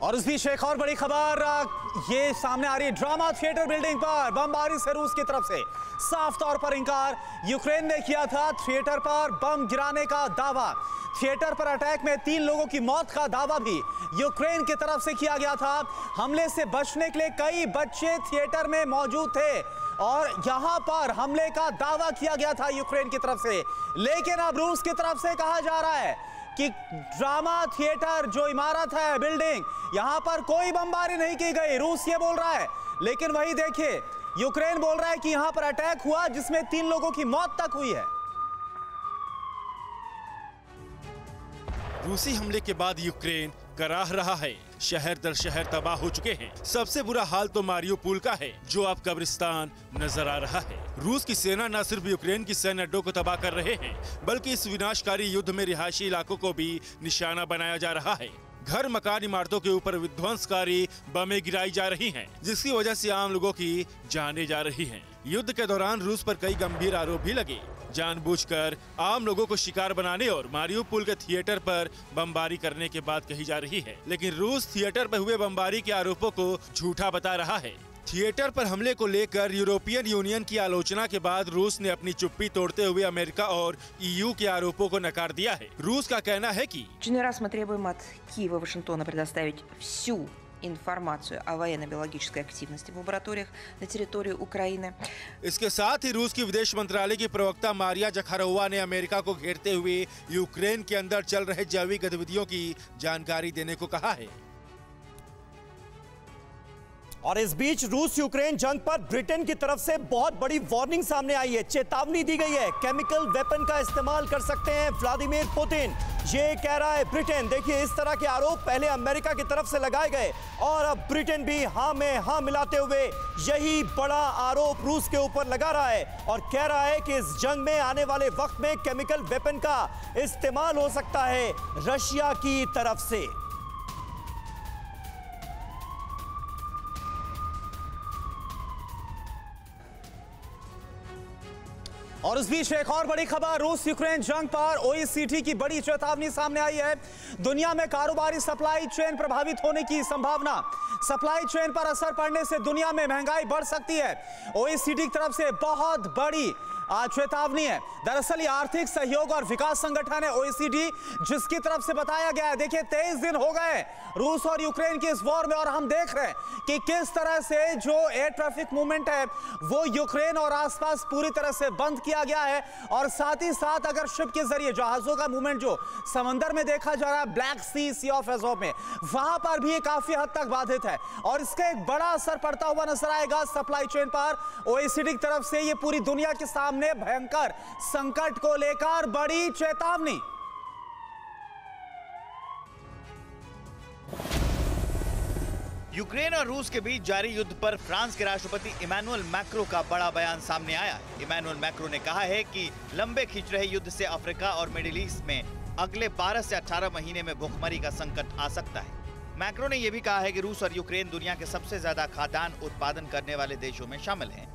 और इस बीच एक और बड़ी खबर ये सामने आ रही है। ड्रामा थिएटर बिल्डिंग पर बमबारी से रूस की तरफ से साफ तौर पर इंकार यूक्रेन ने किया था। थिएटर पर बम गिराने का दावा, थिएटर पर अटैक में 3 लोगों की मौत का दावा भी यूक्रेन की तरफ से किया गया था। हमले से बचने के लिए कई बच्चे थिएटर में मौजूद थे और यहां पर हमले का दावा किया गया था यूक्रेन की तरफ से। लेकिन अब रूस की तरफ से कहा जा रहा है कि ड्रामा थिएटर जो इमारत है, बिल्डिंग, यहां पर कोई बमबारी नहीं की गई। रूस ये बोल रहा है, लेकिन वही देखिए यूक्रेन बोल रहा है कि यहां पर अटैक हुआ जिसमें 3 लोगों की मौत तक हुई है। रूसी हमले के बाद यूक्रेन कराह रहा है। शहर दर शहर तबाह हो चुके हैं। सबसे बुरा हाल तो मारियोपोल का है, जो अब कब्रिस्तान नजर आ रहा है। रूस की सेना न सिर्फ यूक्रेन की सैन्य अड्डों को तबाह कर रहे हैं, बल्कि इस विनाशकारी युद्ध में रिहायशी इलाकों को भी निशाना बनाया जा रहा है। घर, मकान, इमारतों के ऊपर विध्वंसकारी बमें गिराई जा रही हैं, जिसकी वजह से आम लोगों की जानें जा रही हैं। युद्ध के दौरान रूस पर कई गंभीर आरोप भी लगे, जानबूझकर आम लोगों को शिकार बनाने और मारियोपोल के थिएटर पर बमबारी करने की बात कही जा रही है। लेकिन रूस थिएटर पर हुए बमबारी के आरोपों को झूठा बता रहा है। थिएटर पर हमले को लेकर यूरोपियन यूनियन की आलोचना के बाद रूस ने अपनी चुप्पी तोड़ते हुए अमेरिका और EU के आरोपों को नकार दिया है। रूस का कहना है कि раз мы требуем от Киева и Вашингтона предоставить всю информацию о военно-биологической активности в лабораториях на территории Украины। इसके साथ ही रूस की विदेश मंत्रालय की प्रवक्ता मारिया जखारोवा ने अमेरिका को घेरते हुए यूक्रेन के अंदर चल रहे जैविक गतिविधियों की जानकारी देने को कहा है। और इस बीच रूस यूक्रेन जंग पर ब्रिटेन की तरफ से बहुत बड़ी वार्निंग सामने आई है, चेतावनी दी गई है। केमिकल वेपन का इस्तेमाल कर सकते हैं व्लादिमीर पुतिन, ये कह रहा है ब्रिटेन। देखिए इस तरह के आरोप पहले अमेरिका की तरफ से लगाए गए और अब ब्रिटेन भी हाँ में हाँ मिलाते हुए यही बड़ा आरोप रूस के ऊपर लगा रहा है और कह रहा है कि इस जंग में आने वाले वक्त में केमिकल वेपन का इस्तेमाल हो सकता है रशिया की तरफ से। और इस बीच एक और बड़ी खबर, रूस यूक्रेन जंग पर OECD की बड़ी चेतावनी सामने आई है। दुनिया में कारोबारी सप्लाई चेन प्रभावित होने की संभावना, सप्लाई चेन पर असर पड़ने से दुनिया में महंगाई बढ़ सकती है। OECD की तरफ से बहुत बड़ी चेतावनी है। दरअसल ये आर्थिक सहयोग और विकास संगठन है OECD, जिसकी तरफ से बताया गया है। देखिए 23 दिन हो गए रूस और यूक्रेन के इस वॉर में और हम देख रहे हैं कि किस तरह से जो एयर ट्रैफिक मूवमेंट है वो यूक्रेन और आसपास पूरी तरह से बंद किया गया है। और साथ ही साथ अगर शिप के जरिए जहाजों का मूवमेंट जो समंदर में देखा जा रहा है, ब्लैक सी ऑफ एजोव में, वहां पर भी काफी हद तक बाधित है और इसका एक बड़ा असर पड़ता हुआ नजर आएगा सप्लाई चेन पर। OECD की तरफ से ये पूरी दुनिया के सामने भयंकर संकट को लेकर बड़ी चेतावनी। यूक्रेन और रूस के बीच जारी युद्ध पर फ्रांस के राष्ट्रपति इमैनुअल मैक्रों का बड़ा बयान सामने आया। इमैनुअल मैक्रों ने कहा है कि लंबे खिंच रहे युद्ध से अफ्रीका और मिडिल ईस्ट में अगले 12 से 18 महीने में भूखमरी का संकट आ सकता है। मैक्रों ने यह भी कहा है कि रूस और यूक्रेन दुनिया के सबसे ज्यादा खाद्यान्न उत्पादन करने वाले देशों में शामिल हैं।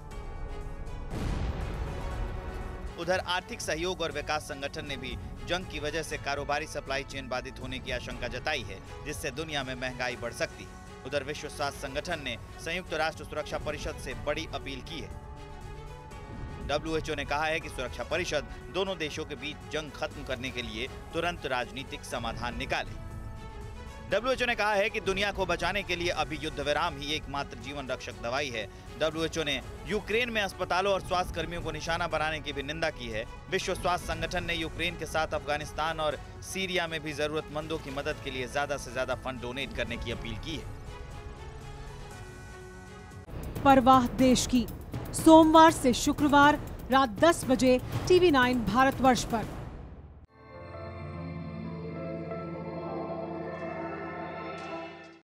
उधर आर्थिक सहयोग और विकास संगठन ने भी जंग की वजह से कारोबारी सप्लाई चेन बाधित होने की आशंका जताई है, जिससे दुनिया में महंगाई बढ़ सकती है। उधर विश्व स्वास्थ्य संगठन ने संयुक्त राष्ट्र सुरक्षा परिषद से बड़ी अपील की है। WHO ने कहा है कि सुरक्षा परिषद दोनों देशों के बीच जंग खत्म करने के लिए तुरंत राजनीतिक समाधान निकाले। WHO ने कहा है कि दुनिया को बचाने के लिए अभी युद्ध विराम ही एकमात्र जीवन रक्षक दवाई है। WHO ने यूक्रेन में अस्पतालों और स्वास्थ्य कर्मियों को निशाना बनाने की भी निंदा की है। विश्व स्वास्थ्य संगठन ने यूक्रेन के साथ अफगानिस्तान और सीरिया में भी जरूरतमंदों की मदद के लिए ज्यादा से ज्यादा फंड डोनेट करने की अपील की है। परवाह देश की, सोमवार से शुक्रवार रात 10 बजे TV9 भारतवर्ष पर।